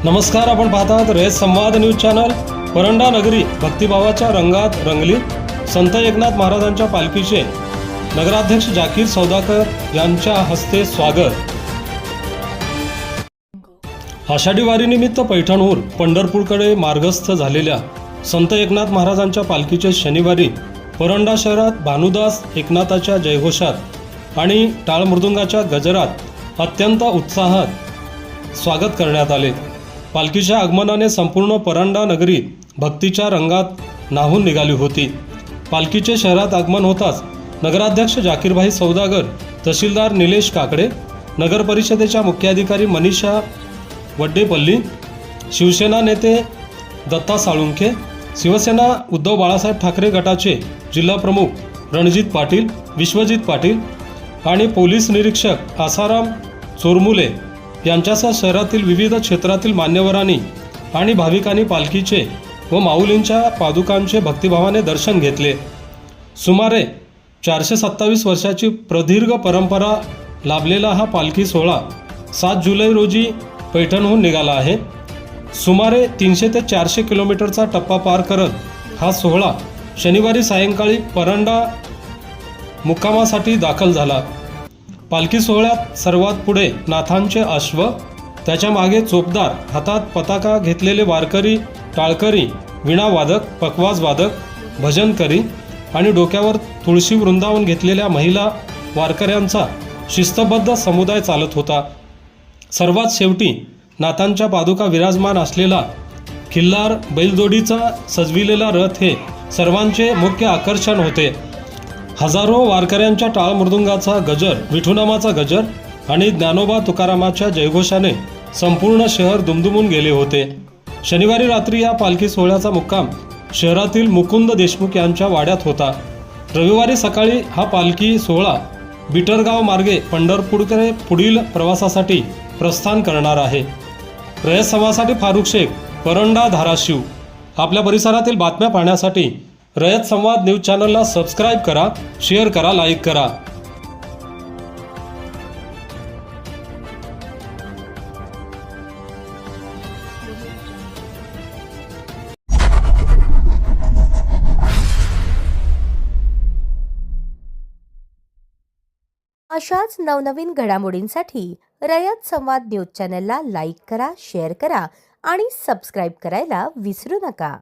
नमस्कार, आपण पाहतात रयत संवाद न्यूज चॅनल। परंडा नगरी भक्तिभावाच्या रंगात रंगली। संत एकनाथ महाराजांच्या पालखीचे नगराध्यक्ष जाकीर सौदागर यांच्या हस्ते स्वागत। आषाढी वारीनिमित्त पैठणहून पंढरपूरकडे मार्गस्थ झालेल्या संत एकनाथ महाराजांच्या पालखीचे शनिवारी परंडा शहरात भानुदास एकनाथाच्या जयघोषात आणि टाळ मृदुंगाच्या गजरात अत्यंत उत्साहात स्वागत करण्यात आले। पालखीच्या आगमनाने संपूर्ण परंडा नगरी भक्तीच्या रंगात न्हाऊन निघाली होती। पालखीचे शहरात आगमन होताच नगराध्यक्ष जाकीरभाई सौदागर, तहसीलदार निलेश काकडे, नगर परिषदेच्या मुख्याधिकारी मनीषा वड्डेपल्ली, शिवसेना नेते दत्ता साळुंखे, शिवसेना उद्धव बाळासाहेब ठाकरे गटाचे जिल्हा प्रमुख रणजित पाटील, विश्वजित पाटील आणि पोलीस निरीक्षक आसाराम चोरमुले यांच्यासह शहरातील विविध क्षेत्रातील मान्यवरांनी आणि भाविकांनी पालखीचे व माऊलींच्या पादुकांचे भक्तिभावाने दर्शन घेतले। सुमारे 427 वर्षाची प्रदीर्घ परंपरा लाभलेला हा पालखी सोहळा 7 जुलै रोजी पैठणहून निघाला आहे। सुमारे 300 ते 400 किलोमीटरचा टप्पा पार करत हा सोहळा शनिवारी सायंकाळी परंडा मुक्कामासाठी दाखल झाला। पालखी सोहळ्यात सर्वात पुढे नाथांचे अश्व, त्याच्या मागे चोपदार, हातात पताका घेतलेले वारकरी, टाळकरी, वीणावादक, पखवाजवादक, भजनकरी आणि डोक्यावर तुळशी वृंदावन घेतलेल्या महिला वारकऱ्यांचा शिस्तबद्ध समुदाय चालत होता। सर्वात शेवटी नाथांच्या पादुका विराजमान असलेला खिल्लार बैलजोडीचा सजविलेला रथ हे सर्वांचे मुख्य आकर्षण होते। हजारो वारकऱ्यांच्या टाळ मृदुंगाचा गजर, विठुनामाचा गजर आणि ज्ञानोबा तुकारामाच्या जयघोषाने संपूर्ण शहर दुमदुमून गेले होते। शनिवारी रात्री या पालखी सोहळ्याचा मुक्काम शहरातील मुकुंद देशमुख यांच्या वाड्यात होता। रविवारी सकाळी हा पालखी सोहळा बिटरगाव मार्गे पंढरपूरकडे पुढील प्रवासासाठी प्रस्थान करणार आहे। रयत संवादसाठी फारुख शेख, परंडा, धाराशिव। आपल्या परिसरातील बातम्या पाहण्यासाठी रयत संवाद न्यूज चॅनलला सबस्क्राईब करा, शेअर करा, लाईक करा। अशाच नवनवीन घडामोडींसाठी रयत संवाद न्यूज चॅनलला लाईक करा, शेअर करा आणि सबस्क्राईब करायला विसरू नका।